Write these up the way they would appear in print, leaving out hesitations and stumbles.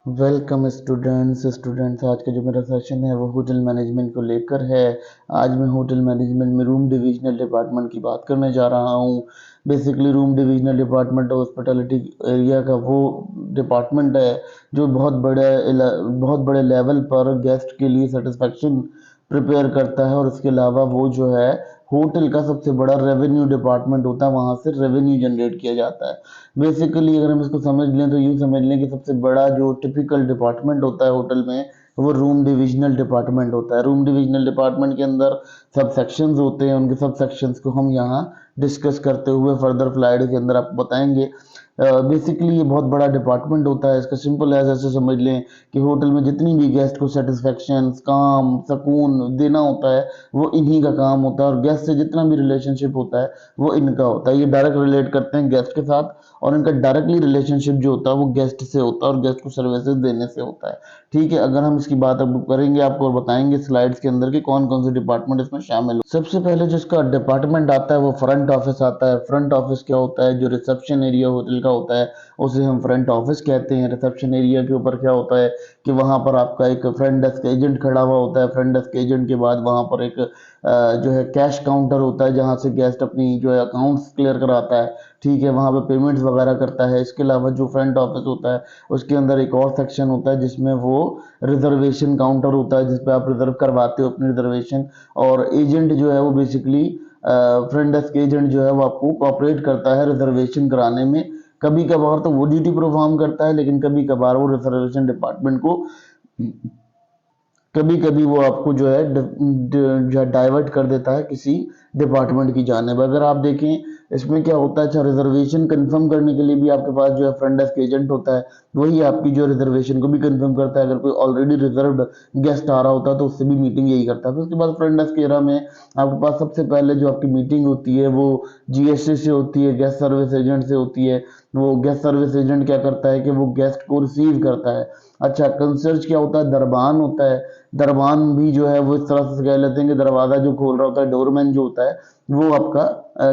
Welcome students आज का जो मेरा सेशन है वो होटल मैनेजमेंट को लेकर है। आज मैं होटल मैनेजमेंट में रूम डिविजनल डिपार्टमेंट की बात करने जा रहा हूँ। Basically room divisional department hospitality area का वो डिपार्टमेंट है जो बहुत बड़े लेवल पर गेस्ट के लिए सेटिस्फेक्शन प्रिपेयर करता है, और इसके अलावा वो जो है होटल का सबसे बड़ा रेवेन्यू डिपार्टमेंट होता है, वहाँ से रेवेन्यू जनरेट किया जाता है। बेसिकली अगर हम इसको समझ लें तो यूँ समझ लें कि सबसे बड़ा जो टिपिकल डिपार्टमेंट होता है होटल में वो रूम डिविजनल डिपार्टमेंट होता है। रूम डिविजनल डिपार्टमेंट के अंदर सब सेक्शंस होते हैं, उनके सब सेक्शंस को हम यहाँ डिस्कस करते हुए फर्दर स्लाइड के अंदर आपको बताएंगे। बेसिकली ये बहुत बड़ा डिपार्टमेंट होता है। इसका सिंपल एज ऐसे समझ लें कि होटल में जितनी भी गेस्ट को सेटिस्फेक्शन, काम, सुकून देना होता है वो इन्हीं का काम होता है, और गेस्ट से जितना भी रिलेशनशिप होता है वो इनका होता है। ये डायरेक्ट रिलेट करते हैं गेस्ट के साथ, और इनका डायरेक्टली रिलेशनशिप जो होता है वो गेस्ट से होता है और गेस्ट को सर्विसेज देने से होता है। ठीक है, अगर हम इसकी बात अब करेंगे आपको और बताएंगे स्लाइड्स के अंदर कि कौन कौन से डिपार्टमेंट इसमें शामिल हो। सबसे पहले जिसका डिपार्टमेंट आता है वो फ्रंट ऑफिस आता है। फ्रंट ऑफिस क्या होता है? जो रिसेप्शन एरिया होटल का होता है उसे हम फ्रंट ऑफिस कहते हैं। रिसेप्शन एरिया के ऊपर क्या होता है कि वहाँ पर आपका एक फ्रंट डेस्क एजेंट खड़ा हुआ होता है। फ्रंट डेस्क एजेंट के बाद वहाँ पर एक जो है कैश काउंटर होता है, जहाँ से गेस्ट अपनी जो है अकाउंट्स क्लियर कराता है। ठीक है, वहाँ पे पेमेंट्स वगैरह करता है। इसके अलावा जो फ्रंट ऑफिस होता है उसके अंदर एक और सेक्शन होता है जिसमें वो रिजर्वेशन काउंटर होता है, जिसपे आप रिजर्व करवाते हो अपनी रिजर्वेशन। और एजेंट जो है वो बेसिकली फ्रंट डेस्क एजेंट जो है वो आपको कोऑपरेट करता है रिजर्वेशन कराने में। कभी कभार तो वो ड्यूटी परफॉर्म करता है, लेकिन कभी कभार वो रिजर्वेशन डिपार्टमेंट को कभी कभी वो आपको जो है डाइवर्ट कर देता है किसी डिपार्टमेंट की जानिब। अगर आप देखें इसमें क्या होता है, अच्छा रिजर्वेशन कंफर्म करने के लिए भी आपके पास जो है फ्रंट डेस्क एजेंट होता है, वही आपकी जो रिजर्वेशन को भी कंफर्म करता है। अगर कोई ऑलरेडी रिजर्व्ड गेस्ट आ रहा होता है तो उससे भी मीटिंग यही करता है। फिर उसके बाद फ्रंट डेस्क एरा में आपके पास सबसे पहले जो आपकी मीटिंग होती है वो जीएसटी से होती है, गेस्ट सर्विस एजेंट से होती है। वो गेस्ट सर्विस एजेंट क्या करता है कि वो गेस्ट को रिसीव करता है। अच्छा, कंसर्ज क्या होता है? दरबान होता है। दरबान भी जो है वो इस तरह से कह लेते हैं कि दरवाजा जो खोल रहा होता है, डोरमैन जो होता है, वो आपका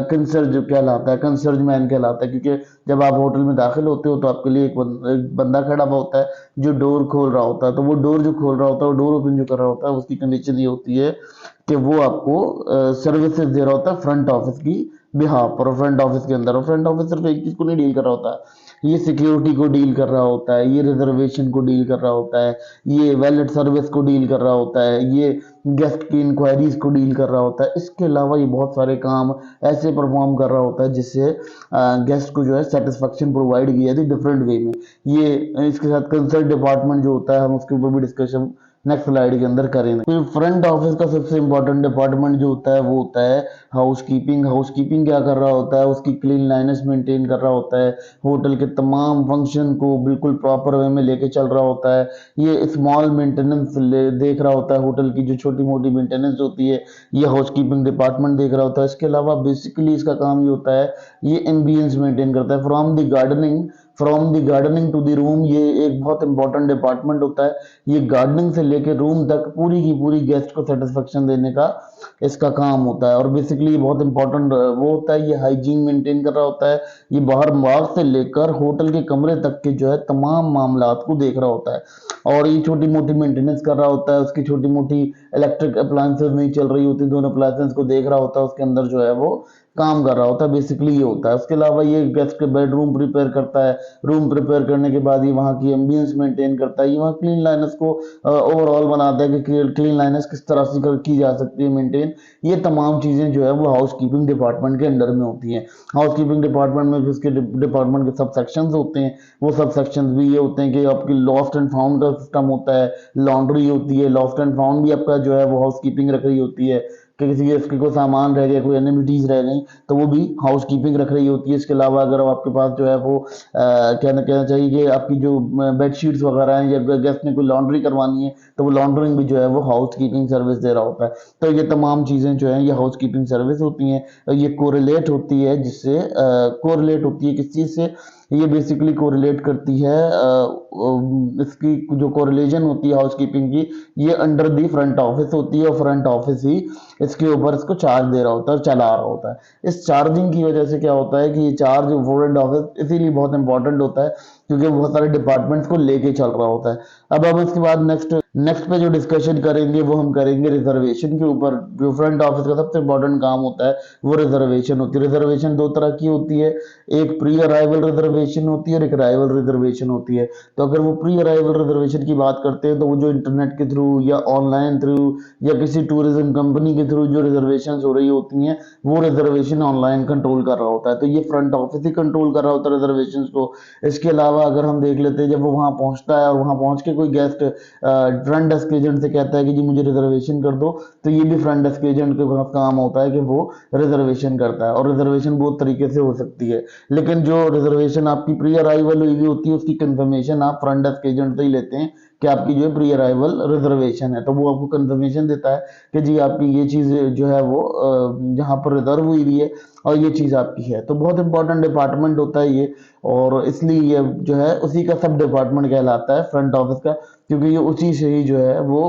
कंसर्ज कहलाता है, कंसर्ज मैन कहलाता है। क्योंकि जब आप होटल में दाखिल होते हो तो आपके लिए एक बंदा खड़ा हुआ होता है जो डोर खोल रहा होता है। तो वो डोर जो खोल रहा होता है, वो डोर ओपन जो कर रहा होता है, उसकी कंडीशन ये होती है कि वो आपको सर्विसेज दे रहा होता है फ्रंट ऑफिस की बिहाफ पर। फ्रंट ऑफिस के अंदर, और फ्रंट ऑफिस सिर्फ एक चीज को नहीं डील कर रहा होता है, ये सिक्योरिटी को डील कर रहा होता है, ये रिजर्वेशन को डील कर रहा होता है, ये वैलेट सर्विस को डील कर रहा होता है, ये गेस्ट की इंक्वायरीज को डील कर रहा होता है। इसके अलावा ये बहुत सारे काम ऐसे परफॉर्म कर रहा होता है जिससे गेस्ट को जो है सेटिस्फेक्शन प्रोवाइड की जाती है डिफरेंट वे में। ये इसके साथ कंसर्न डिपार्टमेंट जो होता है, हम उसके ऊपर भी डिस्कशन नेक्स्ट स्लाइड के अंदर करेंगे। फिर फ्रंट ऑफिस का सबसे इंपॉर्टेंट डिपार्टमेंट जो होता है वो होता है हाउस कीपिंग। हाउस कीपिंग क्या कर रहा होता है? उसकी क्लीन लाइनेस मेंटेन कर रहा होता है, होटल के तमाम फंक्शन को बिल्कुल प्रॉपर वे में लेके चल रहा होता है। ये स्मॉल मेंटेनेंस देख रहा होता है, होटल की जो छोटी मोटी मेंटेनेंस होती है ये हाउस कीपिंग डिपार्टमेंट देख रहा होता है। इसके अलावा बेसिकली इसका काम ये होता है, ये एम्बियंस मेंटेन करता है from the gardening to the room. ये एक बहुत इंपॉर्टेंट डिपार्टमेंट होता है। ये गार्डनिंग से लेके रूम तक पूरी की पूरी गेस्ट को सेटिस्फेक्शन देने का इसका काम होता है। और बेसिकली बहुत इंपॉर्टेंट वो होता है, ये हाइजीन मेंटेन कर रहा होता है। ये बाहर बाग से लेकर होटल के कमरे तक के जो है तमाम मामलात को देख रहा होता है। और ये छोटी मोटी मेंटेनेंस कर रहा होता है, उसकी छोटी मोटी इलेक्ट्रिक अप्लायंसेस नहीं चल रही होती, दोनों अप्लायंसेस को देख रहा होता है, उसके अंदर जो है वो काम कर रहा होता है। बेसिकली ये होता है। उसके अलावा ये गेस्ट के बेडरूम प्रिपेयर करता है। रूम प्रिपेयर करने के बाद ये वहाँ की एम्बियंस मेंटेन करता है, ये वहाँ क्लीन लाइनेस को ओवरऑल बनाता है कि क्लीन लाइनेस किस तरह से की जा सकती है मेंटेन। ये तमाम चीजें जो है वो हाउस कीपिंग डिपार्टमेंट के अंडर में होती हैं। हाउस कीपिंग डिपार्टमेंट में भी उसके डिपार्टमेंट के सब सेक्शंस होते हैं। वो सब सेक्शंस भी ये होते हैं कि आपकी लॉस्ट एंड फाउंड का सिस्टम होता है, लॉन्ड्री होती है। लॉस्ट एंड फाउंड भी आपका जो है वो हाउस कीपिंग रख रही होती है कि किसी गेस्ट के कोई सामान रह गया, कोई एनिमिटीज रह गई, तो वो भी हाउस कीपिंग रख रही होती है। इसके अलावा अगर आपके पास जो है वो कहना चाहिए कि आपकी जो बेडशीट्स वगैरह हैं या गेस्ट ने कोई लॉन्ड्री करवानी है तो वो लॉन्ड्रिंग भी जो है वो हाउस कीपिंग सर्विस दे रहा होता है। तो ये तमाम चीज़ें जो है ये हाउस कीपिंग सर्विस होती हैं। ये कोरिलेट होती है किस चीज़ से? ये बेसिकली कोरिलेट करती है, इसकी जो कोरिलेशन होती है हाउसकीपिंग की, ये अंडर दी फ्रंट ऑफिस होती है, और फ्रंट ऑफिस ही इसके ऊपर इसको चार्ज दे रहा होता है और चला रहा होता है। इस चार्जिंग की वजह से क्या होता है कि ये चार्ज फ्रंट ऑफिस इसीलिए बहुत इंपॉर्टेंट होता है क्योंकि बहुत सारे डिपार्टमेंट्स को लेके चल रहा होता है। अब हम इसके बाद नेक्स्ट नेक्स्ट पे जो डिस्कशन करेंगे वो हम करेंगे रिजर्वेशन के ऊपर। जो फ्रंट ऑफिस का सबसे इंपॉर्टेंट काम होता है वो रिजर्वेशन होती है। रिजर्वेशन दो तरह की होती है, एक प्री अराइवल रिजर्वेशन होती है और एक अराइवल रिजर्वेशन होती है। तो अगर वो प्री अराइवल रिजर्वेशन की बात करते हैं तो वो जो इंटरनेट के थ्रू या ऑनलाइन थ्रू या किसी टूरिज्म कंपनी के थ्रू जो रिजर्वेशन हो रही होती हैं वो रिजर्वेशन ऑनलाइन कंट्रोल कर रहा होता है, तो ये फ्रंट ऑफिस ही कंट्रोल कर रहा होता है रिजर्वेशन को। इसके अलावा अगर हम देख लेते हैं जब वो वहां पहुंचता है और वहां पहुंच के कोई गेस्ट फ्रंट डेस्क एजेंट से कहता है कि जी मुझे रिजर्वेशन कर दो, तो ये भी फ्रंट डेस्क एजेंट के पास काम होता है कि वो रिजर्वेशन करता है। और रिजर्वेशन बहुत तरीके से हो सकती है, लेकिन जो रिजर्वेशन आपकी प्री अराइवल हुई होती है उसकी कंफर्मेशन आप फ्रंट डेस्क एजेंट से ही लेते हैं कि आपकी जो है प्री अराइवल रिजर्वेशन है, तो वो आपको कंफर्मेशन देता है कि जी आपकी ये चीज़ जो है वो जहाँ पर रिजर्व हुई हुई है और ये चीज़ आपकी है। तो बहुत इंपॉर्टेंट डिपार्टमेंट होता है ये, और इसलिए ये जो है उसी का सब डिपार्टमेंट कहलाता है फ्रंट ऑफिस का, क्योंकि ये उसी से ही जो है वो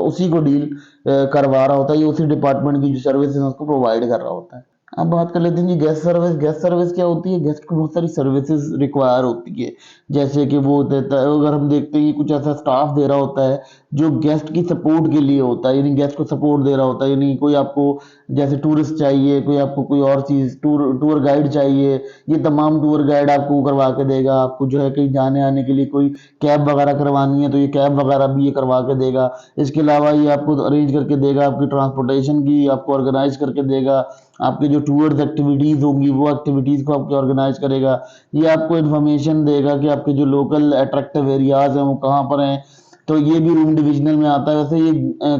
उसी को डील करवा रहा होता है, ये उसी डिपार्टमेंट की जो सर्विस है उसको प्रोवाइड कर रहा होता है। अब बात कर लेते हैं जी गेस्ट सर्विस। गेस्ट सर्विस क्या होती है? गेस्ट को बहुत सारी सर्विसेज रिक्वायर होती है, जैसे कि वो देता है, अगर हम देखते हैं कि कुछ ऐसा स्टाफ दे रहा होता है जो गेस्ट की सपोर्ट के लिए होता है, यानी गेस्ट को सपोर्ट दे रहा होता है, यानी कोई आपको जैसे टूरिस्ट चाहिए, कोई आपको कोई और चीज़ टूर गाइड चाहिए, ये तमाम टूर गाइड आपको करवा के देगा। आपको जो है कहीं जाने आने के लिए कोई कैब वगैरह करवानी है तो ये कैब वगैरह भी ये करवा के देगा। इसके अलावा ये आपको अरेंज करके देगा, आपकी ट्रांसपोर्टेशन की आपको ऑर्गेनाइज करके देगा, आपकी जो टूर्स एक्टिविटीज़ होंगी वो एक्टिविटीज़ को आपके ऑर्गेनाइज करेगा। ये आपको इन्फॉर्मेशन देगा कि आपके जो लोकल अट्रैक्टिव एरियाज़ हैं वो कहाँ पर हैं, तो ये भी रूम डिविजनल में आता है। वैसे ये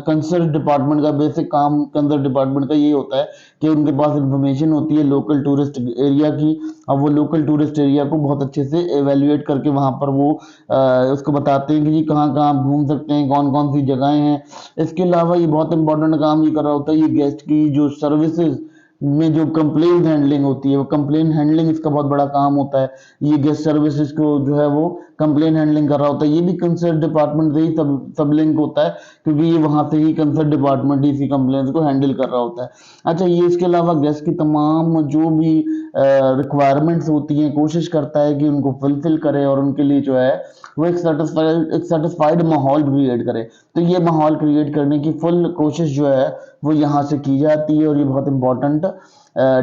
कंसर्न डिपार्टमेंट का बेसिक काम कंसर्न डिपार्टमेंट का ये होता है कि उनके पास इंफॉर्मेशन होती है लोकल टूरिस्ट एरिया की, अब वो लोकल टूरिस्ट एरिया को बहुत अच्छे से एवेल्युएट करके वहाँ पर वो उसको बताते हैं कि जी कहाँ कहाँ आप घूम सकते हैं, कौन कौन सी जगहें हैं। इसके अलावा ये बहुत इंपॉर्टेंट काम ये कर रहा होता है, ये गेस्ट की जो सर्विसेज में जो कंप्लेन हैंडलिंग होती है, वो कंप्लेन हैंडलिंग इसका बहुत बड़ा काम होता है। ये गेस्ट सर्विसेज को जो है वो कंप्लेन हैंडलिंग कर रहा होता है, ये भी कंसर्न डिपार्टमेंट से ही सब लिंक होता है, क्योंकि ये वहां से ही कंसर्न डिपार्टमेंट इसी कंप्लेन को हैंडल कर रहा होता है। अच्छा, ये इसके अलावा गेस्ट की तमाम जो भी रिक्वायरमेंट्स होती हैं कोशिश करता है कि उनको फुलफिल करे और उनके लिए जो है वो एक सेटिस्फाइड माहौल क्रिएट करे। तो ये माहौल क्रिएट करने की फुल कोशिश जो है वो यहाँ से की जाती है, और ये बहुत इंपॉर्टेंट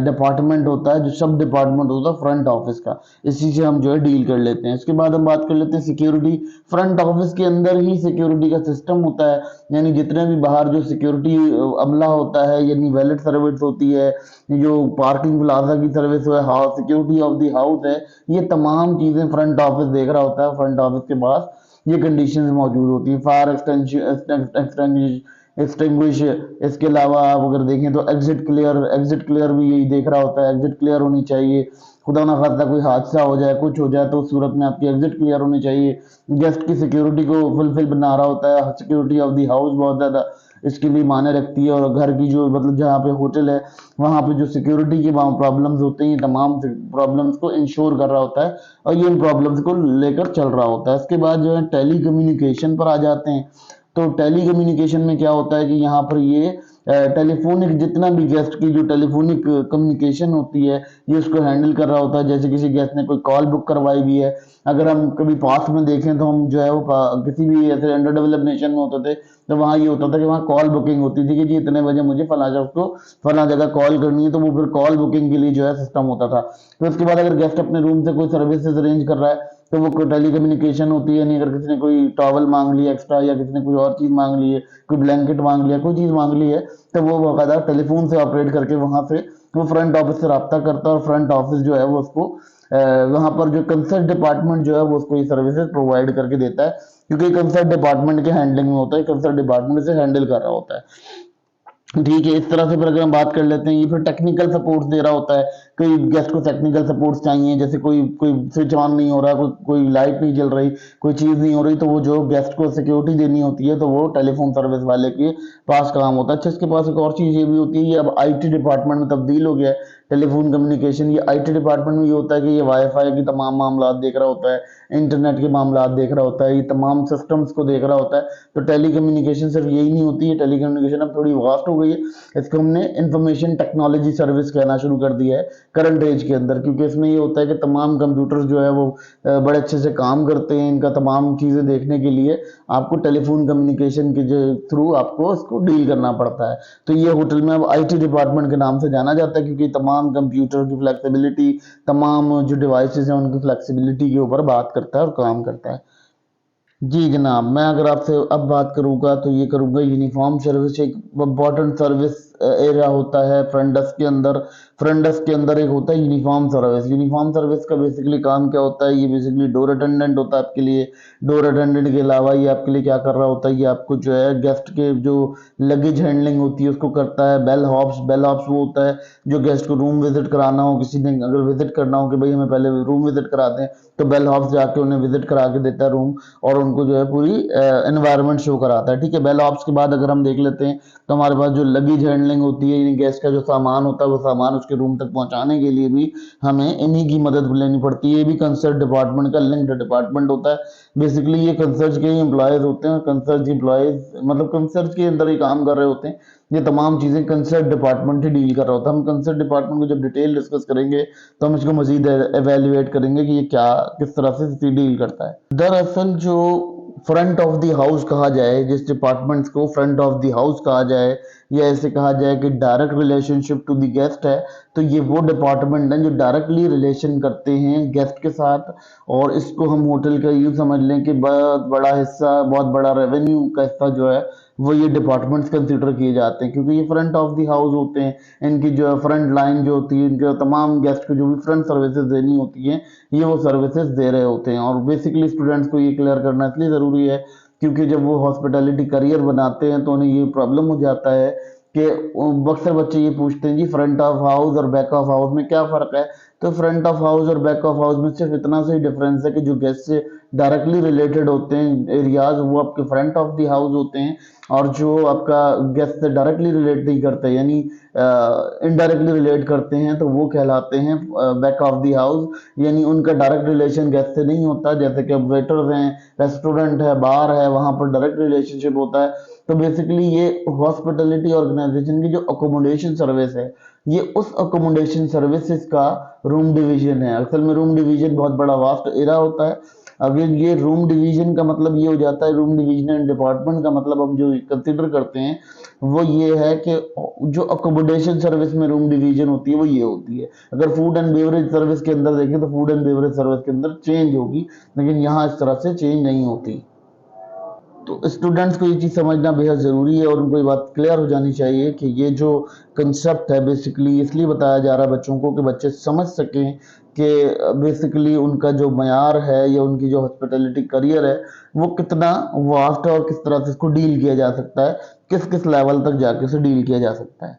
डिपार्टमेंट होता है, जो सब डिपार्टमेंट होता है फ्रंट ऑफिस का, इसी से हम जो है डील कर लेते हैं। इसके बाद हम बात कर लेते हैं सिक्योरिटी। फ्रंट ऑफिस के अंदर ही सिक्योरिटी का सिस्टम होता है, यानी जितने भी बाहर जो सिक्योरिटी अमला होता है, यानी वैलेट सर्विस होती है, जो पार्किंग प्लाजा की सर्विस है, house security of the house है, ये तमाम चीजें फ्रंट ऑफिस देख रहा होता है। फ्रंट ऑफिस के पास ये कंडीशंस मौजूद होती है, फायर एक्सटिंग्विश। इसके अलावा आप अगर देखें तो एग्जिट क्लियर भी यही देख रहा होता है, एग्जिट क्लियर होनी चाहिए। खुदा ना खास्ता कोई हादसा हो जाए, कुछ हो जाए, तो उस सूरत में आपकी एग्जिट क्लियर होनी चाहिए। गेस्ट की सिक्योरिटी को फुलफिल बना रहा होता है, सिक्योरिटी ऑफ द हाउस बहुत ज़्यादा इसके लिए मायने रखती है, और घर की जो मतलब जहाँ पे होटल है वहाँ पे जो सिक्योरिटी के वहाँ प्रॉब्लम्स होते हैं, तमाम प्रॉब्लम्स को इंश्योर कर रहा होता है और ये इन प्रॉब्लम्स को लेकर चल रहा होता है। इसके बाद जो है टेली कम्युनिकेशन पर आ जाते हैं। तो टेली कम्युनिकेशन में क्या होता है कि यहाँ पर ये टेलीफोनिक जितना भी गेस्ट की जो टेलीफोनिक कम्युनिकेशन होती है ये उसको हैंडल कर रहा होता है। जैसे किसी गेस्ट ने कोई कॉल बुक करवाई हुई है, अगर हम कभी पास में देखें तो हम जो है वो किसी भी ऐसे अंडर डेवलप नेशन में होते थे तो वहाँ ये होता था कि वहाँ कॉल बुकिंग होती थी कि जी इतने बजे मुझे फला जगह कॉल करनी है, तो वो फिर कॉल बुकिंग के लिए जो है सिस्टम होता था। तो उसके बाद अगर गेस्ट अपने रूम से कोई सर्विसेज अरेंज कर रहा है तो वो टेली कम्युनिकेशन होती है, नहीं अगर किसी ने कोई टॉवल मांग लिया एक्स्ट्रा, या किसी ने कोई और चीज़ मांग ली है, कोई ब्लैंकेट मांग लिया, कोई चीज़ मांग ली है, तो वो बाकायदा टेलीफोन से ऑपरेट करके वहाँ से वो फ्रंट ऑफिस से रब्ता करता है, और फ्रंट ऑफिस जो है वो उसको वहाँ पर जो कंसर्न डिपार्टमेंट जो है वो उसको ये सर्विसेज प्रोवाइड करके देता है, क्योंकि कंसर्न डिपार्टमेंट के हैंडलिंग में होता है, कंसर्न डिपार्टमेंट से हैंडल कर रहा होता है। ठीक है, इस तरह से फिर अगर हम बात कर लेते हैं, ये फिर टेक्निकल सपोर्ट दे रहा होता है। कोई गेस्ट को टेक्निकल सपोर्ट चाहिए, जैसे कोई कोई स्विच ऑन नहीं हो रहा, कोई लाइट नहीं जल रही, कोई चीज़ नहीं हो रही, तो वो जो गेस्ट को सिक्योरिटी देनी होती है तो वो टेलीफोन सर्विस वाले के पास काम होता है। अच्छा, इसके पास एक और चीज़ ये भी होती है, ये अब आईटी डिपार्टमेंट में तब्दील हो गया है टेलीफोन कम्युनिकेशन। ये आईटी डिपार्टमेंट में ये होता है कि ये वाईफाई की तमाम मामला देख रहा होता है, इंटरनेट के मामला देख रहा होता है, ये तमाम सिस्टम्स को देख रहा होता है। तो टेली कम्युनिकेशन सिर्फ यही नहीं होती है, टेली कम्युनिकेशन अब थोड़ी वास्ट हो गई है। इसको हमने इंफॉर्मेशन टेक्नोलॉजी सर्विस कहना शुरू कर दिया है करंट एज के अंदर, क्योंकि इसमें ये होता है कि तमाम कंप्यूटर्स जो है वो बड़े अच्छे से काम करते हैं। इनका तमाम चीज़ें देखने के लिए आपको टेलीफोन कम्युनिकेशन के थ्रू आपको इसको डील करना पड़ता है। तो ये होटल में अब आईटी डिपार्टमेंट के नाम से जाना जाता है, क्योंकि तमाम कंप्यूटर की फ्लेक्सिबिलिटी, तमाम जो डिवाइसेस हैं उनकी फ्लेक्सिबिलिटी के ऊपर बात करता है और काम करता है। जी जनाब, मैं अगर आपसे अब बात करूँगा तो ये करूँगा यूनिफॉर्म सर्विस एक इम्पॉर्टेंट सर्विस एरिया होता है फ्रंट डेस्क के अंदर। फ्रंट डेस्क के अंदर एक होता है यूनिफॉर्म सर्विस। यूनिफॉर्म सर्विस का बेसिकली काम क्या होता है, ये बेसिकली डोर अटेंडेंट होता है आपके लिए। डोर अटेंडेंट के अलावा ये आपके लिए क्या कर रहा होता है, ये आपको जो है गेस्ट के जो लगेज हैंडलिंग होती है उसको करता है। बेल हॉप्स, बेल हॉप्स वो होता है जो गेस्ट को रूम विजिट कराना हो, किसी ने अगर विजिट करना हो कि भाई हमें पहले रूम विजिट करा दें, तो बेल हॉप्स जाके उन्हें विजिट करा के देता है रूम, और उनको जो है पूरी एनवायरनमेंट शो कराता है। ठीक है, बेल हॉप्स के बाद अगर हम देख लेते हैं तो हमारे पास जो लगेज हैंडलिंग होती है, यानी गेस्ट का जो सामान होता है वो सामान उसके रूम तक पहुंचाने के लिए भी हमें इन्हीं की मदद लेनी पड़ती है। ये भी कंसर्ट डिपार्टमेंट का लिंक्ड डिपार्टमेंट होता है। बेसिकली ये कंसर्ट के ही एम्प्लॉयज होते हैं। कंसर्ट एम्प्लॉयज मतलब कंसर्ट के अंदर ही काम कर रहे होते हैं। ये तमाम चीज़ें कंसर्ट डिपार्टमेंट ही डील कर रहा होता है। हम कंसर्ट डिपार्टमेंट को जब डिटेल डिस्कस करेंगे तो हम इसको मजीद एवेल्युएट करेंगे कि ये क्या किस तरह से डील करता है। दरअसल जो फ्रंट ऑफ द हाउस कहा जाए, जिस डिपार्टमेंट्स को फ्रंट ऑफ द हाउस कहा जाए, या ऐसे कहा जाए कि direct relationship to the guest है, तो ये वो डिपार्टमेंट हैं जो डायरेक्टली रिलेशन करते हैं गेस्ट के साथ। और इसको हम होटल का यूँ समझ लें कि बहुत बड़ा हिस्सा, बहुत बड़ा रेवेन्यू का हिस्सा जो है वो ये डिपार्टमेंट्स कंसिडर किए जाते हैं, क्योंकि ये फ्रंट ऑफ द हाउस होते हैं। इनकी जो फ्रंट लाइन जो होती है, इनके तमाम गेस्ट को जो भी फ्रंट सर्विसेज देनी होती हैं, ये वो सर्विसेज दे रहे होते हैं। और बेसिकली स्टूडेंट्स को ये क्लियर करना इसलिए ज़रूरी है क्योंकि जब वो हॉस्पिटैलिटी करियर बनाते हैं तो उन्हें ये प्रॉब्लम हो जाता है कि अक्सर बच्चे ये पूछते हैं जी फ्रंट ऑफ हाउस और बैक ऑफ हाउस में क्या फ़र्क है। तो फ्रंट ऑफ हाउस और बैक ऑफ हाउस में सिर्फ इतना सा ही डिफरेंस है कि जो गेस्ट से डायरेक्टली रिलेटेड होते हैं एरियाज वो आपके फ्रंट ऑफ द हाउस होते हैं, और जो आपका गेस्ट से डायरेक्टली रिलेट नहीं करते यानी इनडायरेक्टली रिलेट करते हैं तो वो कहलाते हैं बैक ऑफ द हाउस। यानी उनका डायरेक्ट रिलेशन गेस्ट से नहीं होता, जैसे कि अब वेटर्स हैं, रेस्टोरेंट है, बार है, वहाँ पर डायरेक्ट रिलेशनशिप होता है। तो बेसिकली ये हॉस्पिटलिटी ऑर्गेनाइजेशन की जो अकोमोडेशन सर्विस है, ये उस अकोमोडेशन सर्विसेज का रूम डिवीजन है। असल में रूम डिवीजन बहुत बड़ा वास्ट एरिया होता है। अगर ये रूम डिवीजन का मतलब ये हो जाता है, रूम डिवीजन एंड डिपार्टमेंट का मतलब हम जो कंसिडर करते हैं वो ये है कि जो अकोमोडेशन सर्विस में रूम डिवीजन होती है वो ये होती है। अगर फूड एंड बेवरेज सर्विस के अंदर देखें तो फूड एंड बेवरेज सर्विस के अंदर चेंज होगी, लेकिन यहाँ इस तरह से चेंज नहीं होती। तो स्टूडेंट्स को ये चीज़ समझना बेहद ज़रूरी है और उनको ये बात क्लियर हो जानी चाहिए कि ये जो कंसेप्ट है बेसिकली इसलिए बताया जा रहा है बच्चों को कि बच्चे समझ सकें कि बेसिकली उनका जो मयार है या उनकी जो हॉस्पिटैलिटी करियर है वो कितना वास्ट है और किस तरह से इसको डील किया जा सकता है, किस किस लेवल तक जाके उसे डील किया जा सकता है।